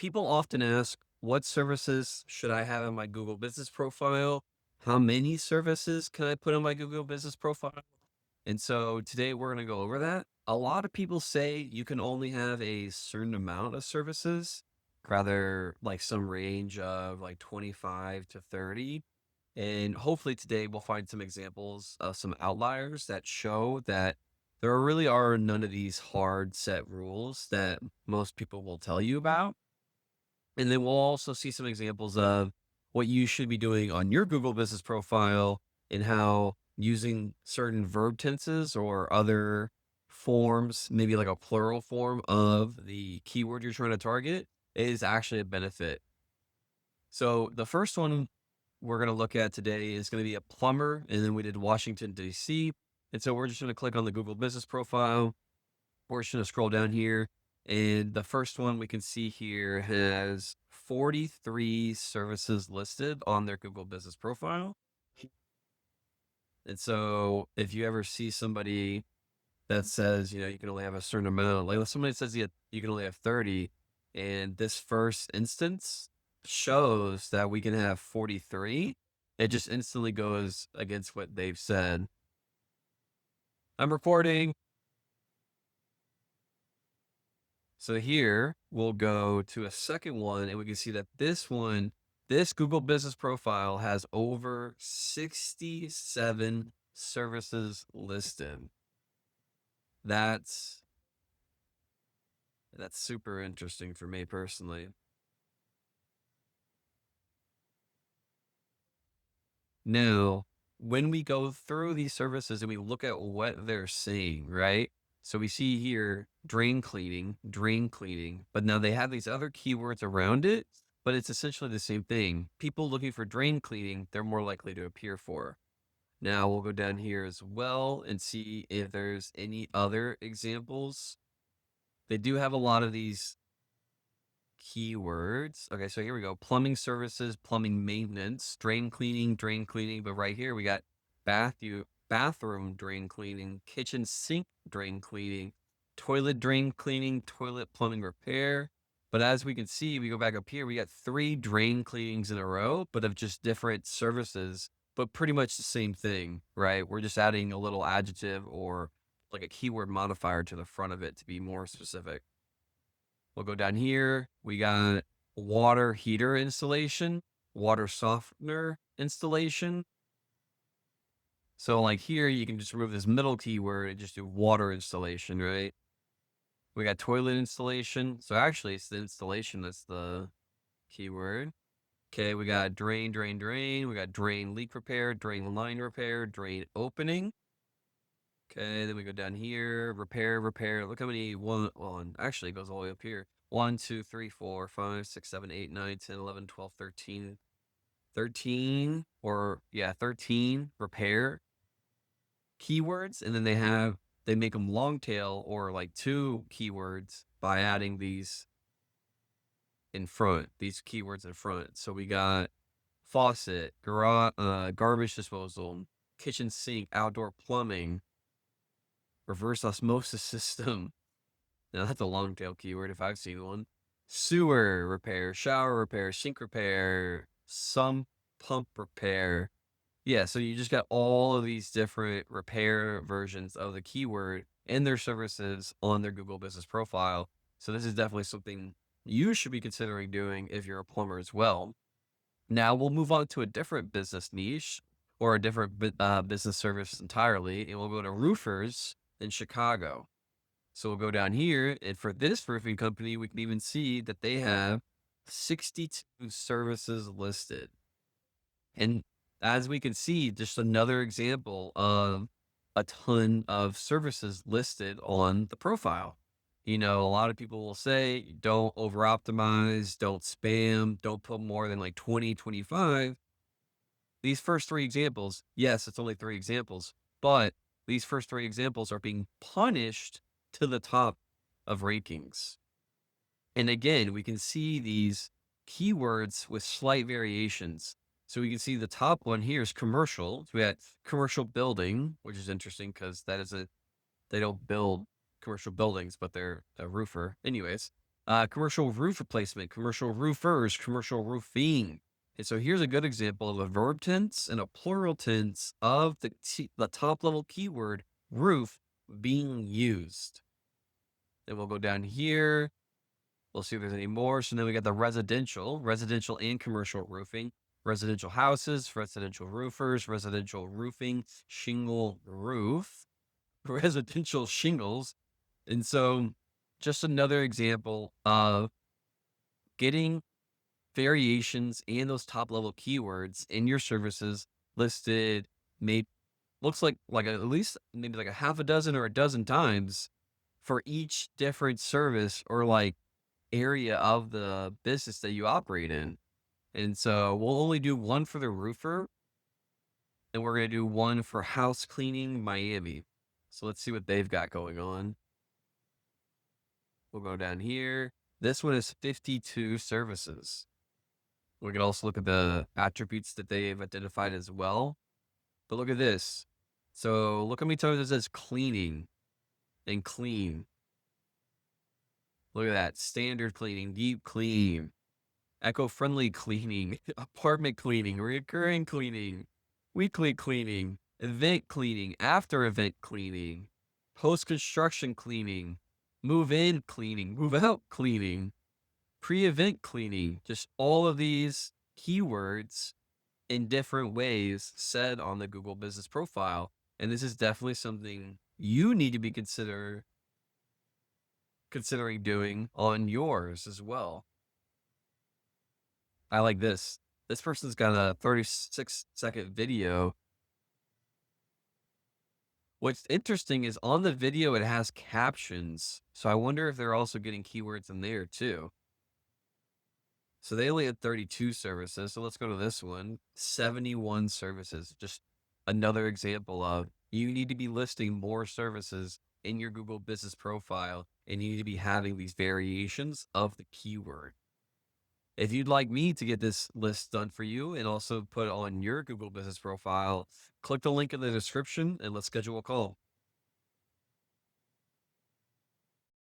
People often ask, what services should I have in my Google Business profile? How many services can I put on my Google Business profile? And so today we're going to go over that. A lot of people say you can only have a certain amount of services, rather like some range of like 25 to 30. And hopefully today we'll find some examples of some outliers that show that there really are none of these hard set rules that most people will tell you about. And then we'll also see some examples of what you should be doing on your Google Business profile and how using certain verb tenses or other forms, maybe like a plural form of the keyword you're trying to target, is actually a benefit. So the first one we're going to look at today is going to be a plumber, and then we did Washington, DC. And so we're just going to click on the Google Business profile. We're just going to scroll down here. And the first one we can see here has 43 services listed on their Google Business profile. And so if you ever see somebody that says, you can only have a certain amount, like if somebody says you can only have 30, and this first instance shows that we can have 43, it just instantly goes against what they've said. I'm recording. So here we'll go to a second one, and we can see that this Google Business profile has over 67 services listed. That's super interesting for me personally. Now, when we go through these services and we look at what they're saying, right? So we see here drain cleaning, but now they have these other keywords around it, but it's essentially the same thing. People looking for drain cleaning, they're more likely to appear for. Now we'll go down here as well and see if there's any other examples. They do have a lot of these keywords. Okay, so here we go. Plumbing services, plumbing maintenance, drain cleaning. But right here we got bathroom drain cleaning, kitchen sink drain cleaning, toilet drain cleaning, toilet plumbing repair. But as we can see, we go back up here, we got 3 drain cleanings in a row, but of just different services, but pretty much the same thing, right? We're just adding a little adjective or like a keyword modifier to the front of it to be more specific. We'll go down here. We got water heater installation, water softener installation. So like here, you can just remove this middle keyword and just do water installation, right? We got toilet installation. So actually it's the installation that's the keyword. Okay, we got drain. We got drain leak repair, drain line repair, drain opening. Okay, then we go down here, repair. Look how many actually it goes all the way up here. 1, 2, 3, 4, 5, 6, 7, 8, 9, 10, 11, 12, 13. 13 repair keywords. And then they make them long tail or like 2 keywords by adding these keywords in front. So we got faucet, garbage disposal, kitchen sink, outdoor plumbing, reverse osmosis system. Now that's a long tail keyword if I've seen one. Sewer repair, shower repair, sink repair, sump pump repair. Yeah, so you just got all of these different repair versions of the keyword and their services on their Google Business profile. So this is definitely something you should be considering doing if you're a plumber as well. Now we'll move on to a different business niche or a different business service entirely, and we'll go to roofers in Chicago. So we'll go down here, and for this roofing company, we can even see that they have 62 services listed. And as we can see, just another example of a ton of services listed on the profile. A lot of people will say, don't over optimize, don't spam, don't put more than like 20, 25. These first 3 examples, yes, it's only 3 examples, but these first 3 examples are being punished to the top of rankings. And again, we can see these keywords with slight variations. So we can see the top one here is commercial. So we had commercial building, which is interesting because they don't build commercial buildings, but they're a roofer. Anyways, Commercial roof replacement, commercial roofers, commercial roofing. And so here's a good example of a verb tense and a plural tense of the top level keyword roof being used. Then we'll go down here. We'll see if there's any more. So then we got the residential and commercial roofing, residential houses, residential roofers, residential roofing, shingle roof, residential shingles. And so just another example of getting variations and those top level keywords in your services listed, made looks like at least maybe like a half a dozen or a dozen times for each different service or like area of the business that you operate in. And so we'll only do one for the roofer and we're going to do one for house cleaning Miami. So let's see what they've got going on. We'll go down here. This one is 52 services. We can also look at the attributes that they've identified as well. But look at this. So look how many times it says cleaning and clean. Look at that. Standard cleaning, deep clean, eco-friendly cleaning, apartment cleaning, recurring cleaning, weekly cleaning, event cleaning, after event cleaning, post-construction cleaning, move-in cleaning, move-out cleaning, pre-event cleaning. Just all of these keywords in different ways said on the Google Business Profile. And this is definitely something you need to be considering doing on yours as well. I like this. This person's got a 36-second video. What's interesting is on the video, it has captions. So I wonder if they're also getting keywords in there too. So they only had 32 services. So let's go to this one. 71 services. Just another example of you need to be listing more services in your Google Business Profile, and you need to be having these variations of the keyword. If you'd like me to get this list done for you and also put on your Google Business Profile, click the link in the description and let's schedule a call.